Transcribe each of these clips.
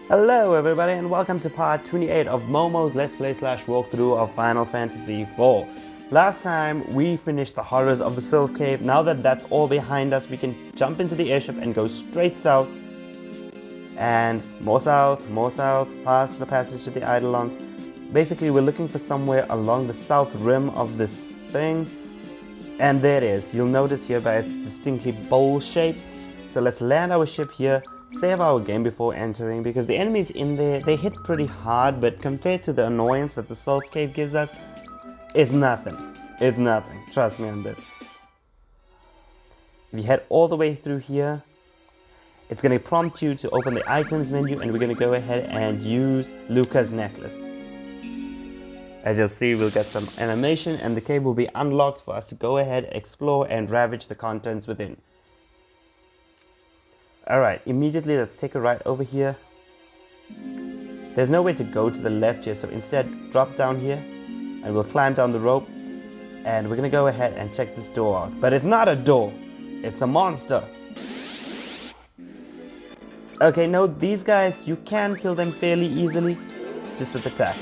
Hello everybody and welcome to part 28 of Momo's Let's Play / walkthrough of Final Fantasy IV. Last time we finished the horrors of the Sylph Cave. Now that that's all behind us, we can jump into the airship and go straight south. And more south, past the passage to the Eidolons. Basically we're looking for somewhere along the south rim of this thing. And there it is. You'll notice here by its distinctly bowl shape. So let's land our ship here. Save our game before entering, because the enemies in there, they hit pretty hard, but compared to the annoyance that the Sylph Cave gives us, it's nothing. It's nothing. Trust me on this. If you head all the way through here, it's going to prompt you to open the items menu, and we're going to go ahead and use Luca's necklace. As you'll see, we'll get some animation, and the cave will be unlocked for us to go ahead, explore, and ravage the contents within. Alright, immediately let's take a right over here. There's no way to go to the left here, so instead drop down here and we'll climb down the rope, and we're gonna go ahead and check this door out. But it's not a door, it's a monster. Okay, no, these guys, you can kill them fairly easily just with attacks.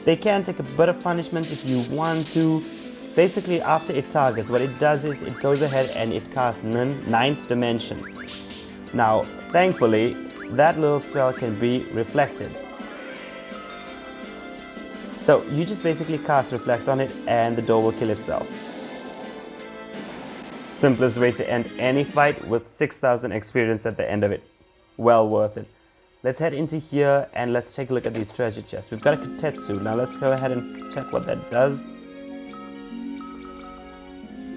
They can take a bit of punishment if you want to. Basically, after it targets, what it does is it goes ahead and it casts ninth dimension. Now, thankfully, that little spell can be reflected. So you just basically cast reflect on it and the door will kill itself. Simplest way to end any fight, with 6,000 experience at the end of it. Well worth it. Let's head into here and let's take a look at these treasure chests. We've got a Kotetsu. Now let's go ahead and check what that does.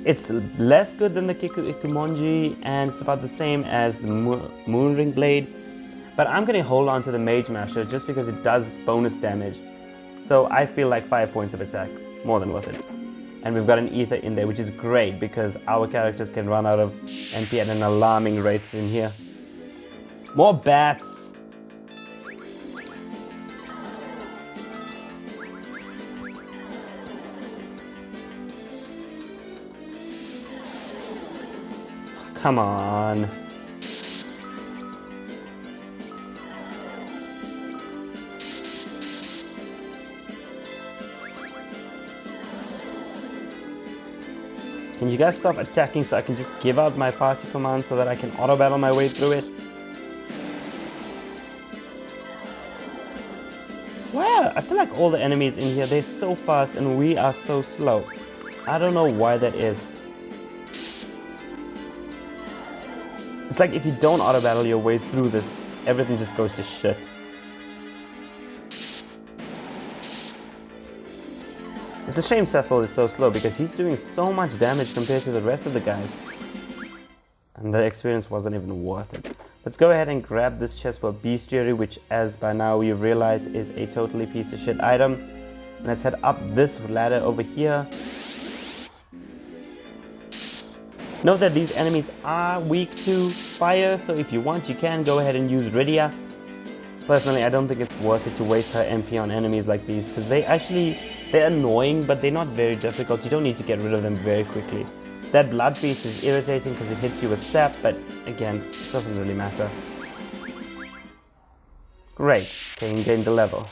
It's less good than the Kiku Ikumonji, and it's about the same as the Moonring Blade. But I'm going to hold on to the Mage Masher just because it does bonus damage. So I feel like 5 points of attack, more than worth it. And we've got an Ether in there, which is great because our characters can run out of MP at an alarming rate in here. More bats! Come on. Can you guys stop attacking so I can just give out my party command so that I can auto battle my way through it? Wow, I feel like all the enemies in here, they're so fast and we are so slow. I don't know why that is. It's like if you don't auto battle your way through this, everything just goes to shit. It's a shame Cecil is so slow because he's doing so much damage compared to the rest of the guys. And the experience wasn't even worth it. Let's go ahead and grab this chest for bestiary, which, as by now you realize, is a totally piece of shit item. And let's head up this ladder over here. Note that these enemies are weak to fire, so if you want, you can go ahead and use Rydia. Personally, I don't think it's worth it to waste her MP on enemies like these, because they're annoying, but they're not very difficult. You don't need to get rid of them very quickly. That blood beast is irritating because it hits you with sap, but again, it doesn't really matter. Great, can gain the level.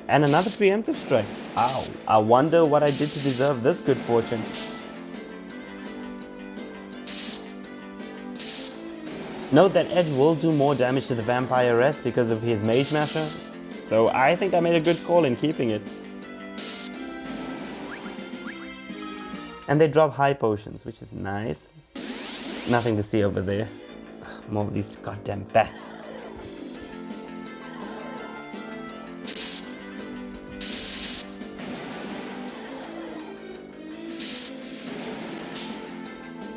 And another preemptive strike. Ow, I wonder what I did to deserve this good fortune. Note that Edge will do more damage to the Vampire Rest because of his Mage Masher, so I think I made a good call in keeping it. And they drop high potions, which is nice. Nothing to see over there. Ugh, more of these goddamn bats.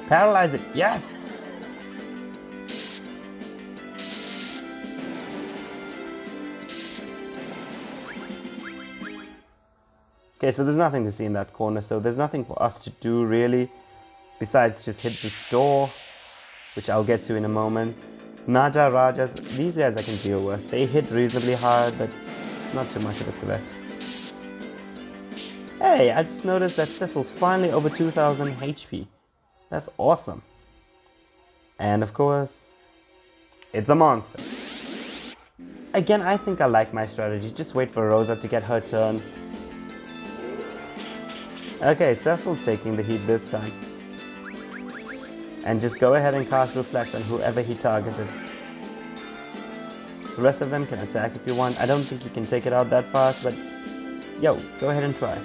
Paralyze it, yes! Okay, so there's nothing to see in that corner, so there's nothing for us to do really, besides just hit this door, which I'll get to in a moment. Naja Rajas, these guys I can deal with. They hit reasonably hard, but not too much of a threat. Hey, I just noticed that Cecil's finally over 2000 HP. That's awesome. And of course, It's a monster. Again, I think I like my strategy. Just wait for Rosa to get her turn. Okay, Cecil's taking the heat this time. And just go ahead and cast Reflect on whoever he targeted. The rest of them can attack if you want. I don't think you can take it out that fast, but yo, go ahead and try.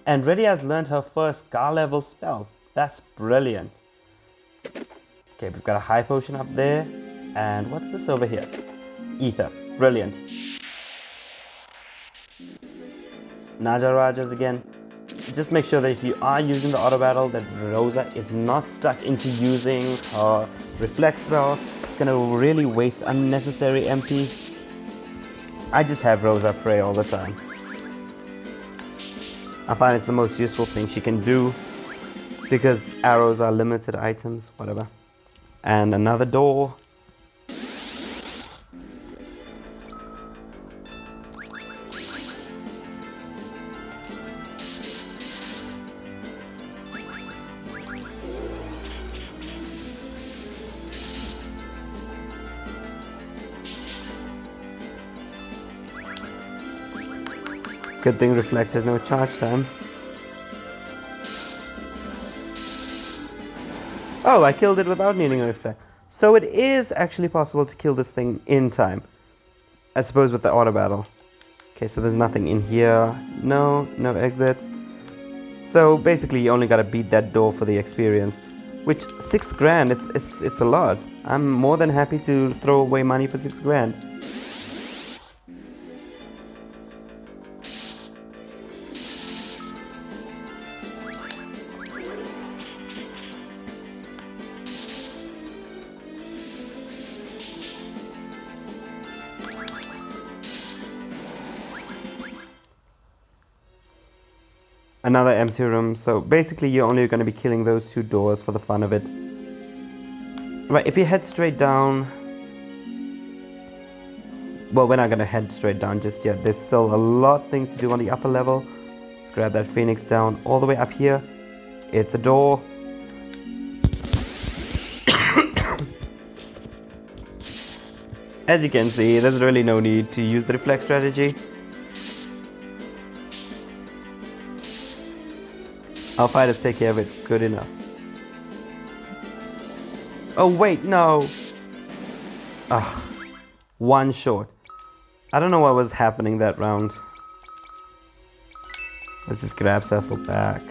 And Reddy has learned her first Scar level spell. That's brilliant. Okay, we've got a high potion up there. And what's this over here? Ether. Brilliant. Naja Rajas again. Just make sure that if you are using the auto battle, that Rosa is not stuck into using her reflex spell. It's gonna really waste unnecessary MP. I just have Rosa pray all the time. I find it's the most useful thing she can do because arrows are limited items, whatever. And another door. Good thing Reflect has no charge time. Oh, I killed it without needing a Reflect. So it is actually possible to kill this thing in time. I suppose with the auto battle. Okay, so there's nothing in here. No exits. So basically you only gotta beat that door for the experience. Which, 6 grand, it's a lot. I'm more than happy to throw away money for 6 grand. Another empty room, so basically you're only going to be killing those 2 doors for the fun of it. Right, if you head straight down... Well, we're not going to head straight down just yet. There's still a lot of things to do on the upper level. Let's grab that Phoenix down all the way up here. It's a door. As you can see, there's really no need to use the reflex strategy. Our fighters take care of it good enough. Oh wait, no! Ugh. 1 short. I don't know what was happening that round. Let's just grab Cecil back.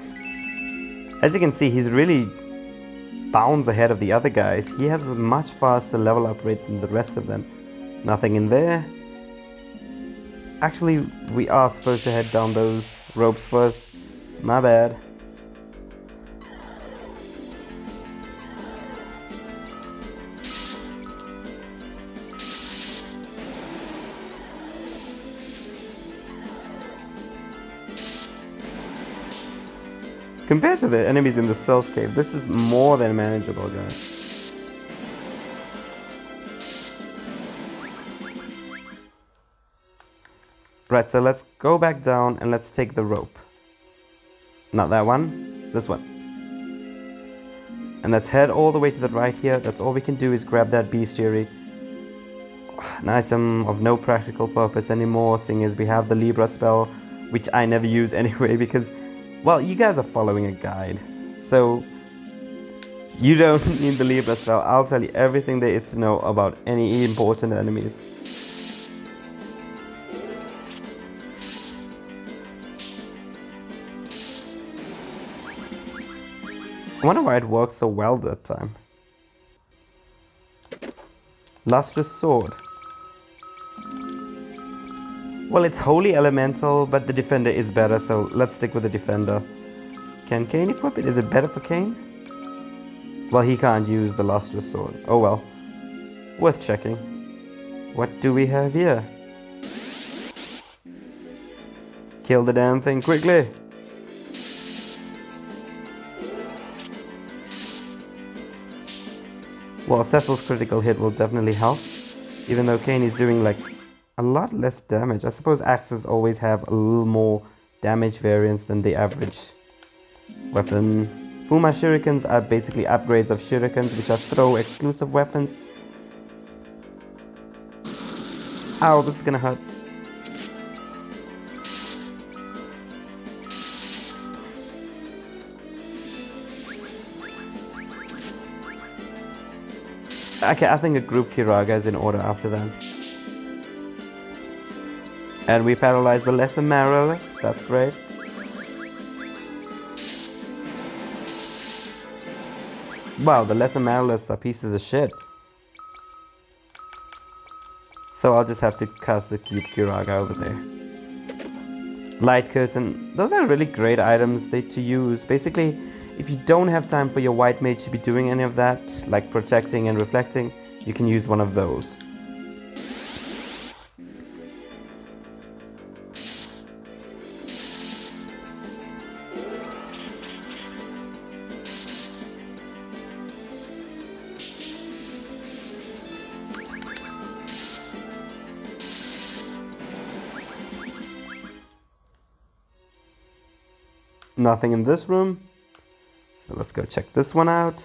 As you can see, he's really bounds ahead of the other guys. He has a much faster level up rate than the rest of them. Nothing in there. Actually, we are supposed to head down those ropes first. My bad. Compared to the enemies in the Stealth Cave, this is more than manageable, guys. Right, so let's go back down and let's take the rope. Not that one, this one. And let's head all the way to the right here. That's all we can do is grab that bestiary. An item of no practical purpose anymore, seeing as we have the Libra spell, which I never use anyway because, well, you guys are following a guide. So, you don't need the Libra spell. I'll tell you everything there is to know about any important enemies. I wonder why it worked so well that time. Lustrous Sword. Well, it's Holy Elemental, but the Defender is better, so let's stick with the Defender. Can Cain equip it? Is it better for Cain? Well, he can't use the Lustrous Sword. Oh well. Worth checking. What do we have here? Kill the damn thing quickly! Well, Cecil's critical hit will definitely help, even though Cain is doing like a lot less damage. I suppose axes always have a little more damage variance than the average weapon. Fuma shurikens are basically upgrades of shurikens, which are throw exclusive weapons. Ow, this is gonna hurt. Okay, I think a group Kiraga is in order after that. And we paralyzed the lesser Maril. That's great. Wow, the lesser Mariliths are pieces of shit. So I'll just have to cast the cube Kiraga over there. Light Curtain. Those are really great items to use. Basically, if you don't have time for your white mage to be doing any of that, like protecting and reflecting, you can use one of those. Nothing in this room. So let's go check this one out.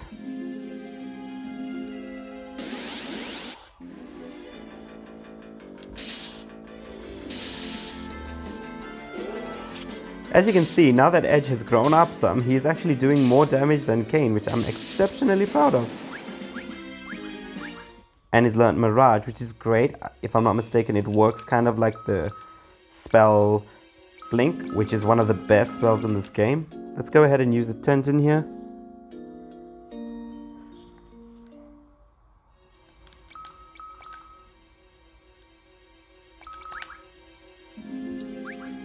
As you can see, now that Edge has grown up some, he's actually doing more damage than Kain, which I'm exceptionally proud of. And he's learned Mirage, which is great. If I'm not mistaken, it works kind of like the spell Blink, which is one of the best spells in this game. Let's go ahead and use the Tentin here.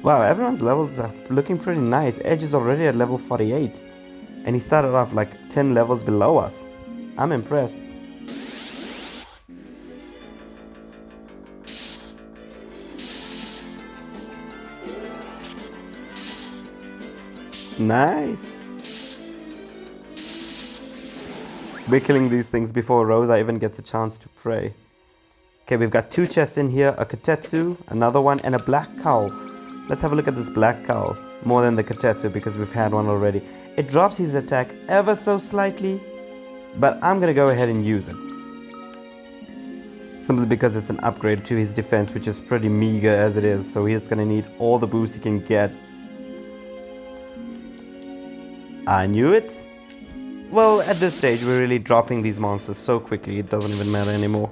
Wow, everyone's levels are looking pretty nice. Edge is already at level 48. And he started off like 10 levels below us. I'm impressed. Nice. We're killing these things before Rosa even gets a chance to pray. Okay, we've got 2 chests in here, a Katetsu, another one, and a black cowl. Let's have a look at this black cowl, more than the Katetsu because we've had one already. It drops his attack ever so slightly, but I'm gonna go ahead and use it. Simply because it's an upgrade to his defense, which is pretty meager as it is, so he's gonna need all the boost he can get. I knew it. Well, at this stage, we're really dropping these monsters so quickly, it doesn't even matter anymore.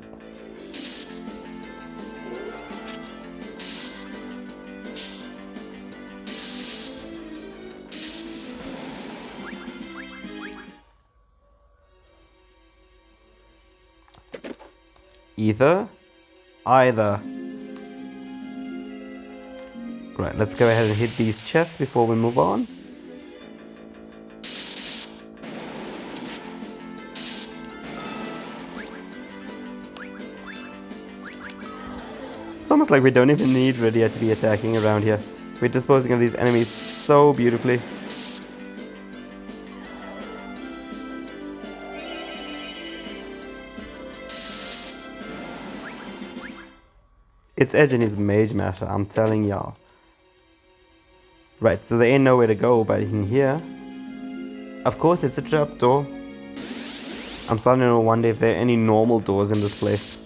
Either. Right, let's go ahead and hit these chests before we move on. It's almost like we don't even need Rydia to be attacking around here. We're disposing of these enemies so beautifully. It's Edge and his Mage Masher, I'm telling y'all. Right, so there ain't nowhere to go but in here. Of course it's a trapdoor. I'm starting to wonder if there are any normal doors in this place.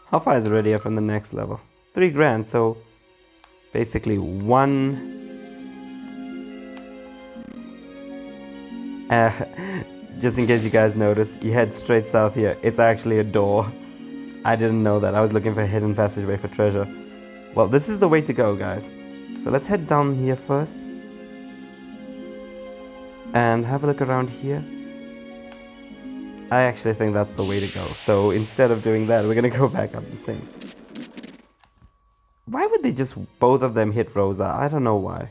How far is Rydia from the next level? 3 grand, so basically one... just in case you guys noticed, you head straight south here. It's actually a door. I didn't know that. I was looking for a hidden passageway for treasure. Well, this is the way to go, guys. So let's head down here first. And have a look around here. I actually think that's the way to go. So instead of doing that, we're gonna go back up the thing. Why would they just both of them hit Rosa? I don't know why.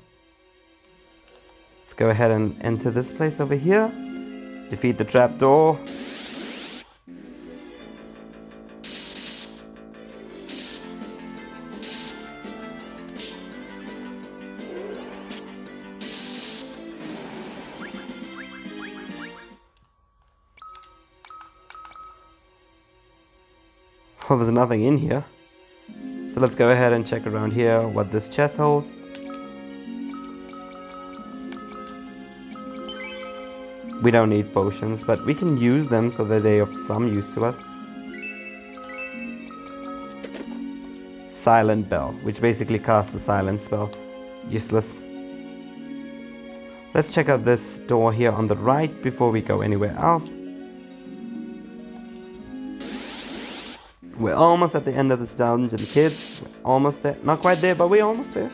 Let's go ahead and enter this place over here. Defeat the trapdoor. Well, there's nothing in here. So let's go ahead and check around here what this chest holds. We don't need potions, but we can use them so that they're of some use to us. Silent Bell, which basically casts the silence spell. Useless. Let's check out this door here on the right before we go anywhere else. We're almost at the end of this dungeon, kids. We're almost there. Not quite there, but we're almost there.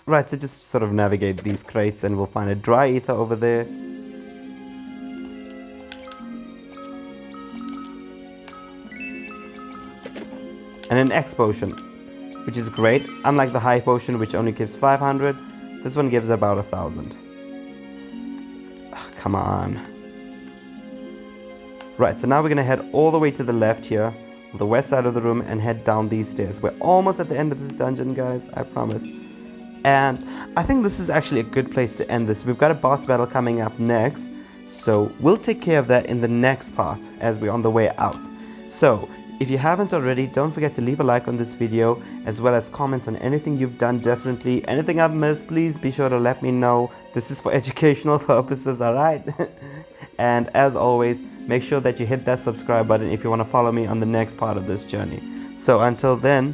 Right, so just sort of navigate these crates and we'll find a dry ether over there. And an X potion, which is great. Unlike the high potion, which only gives 500, this one gives about 1,000. Come on. Right, so now we're gonna head all the way to the left here, on the west side of the room, and head down these stairs. We're almost at the end of this dungeon, guys, I promise. And I think this is actually a good place to end this. We've got a boss battle coming up next, so we'll take care of that in the next part as we're on the way out. So, if you haven't already, don't forget to leave a like on this video, as well as comment on anything you've done differently. Anything I've missed, please be sure to let me know. This is for educational purposes, alright? And as always, make sure that you hit that subscribe button if you want to follow me on the next part of this journey. So until then,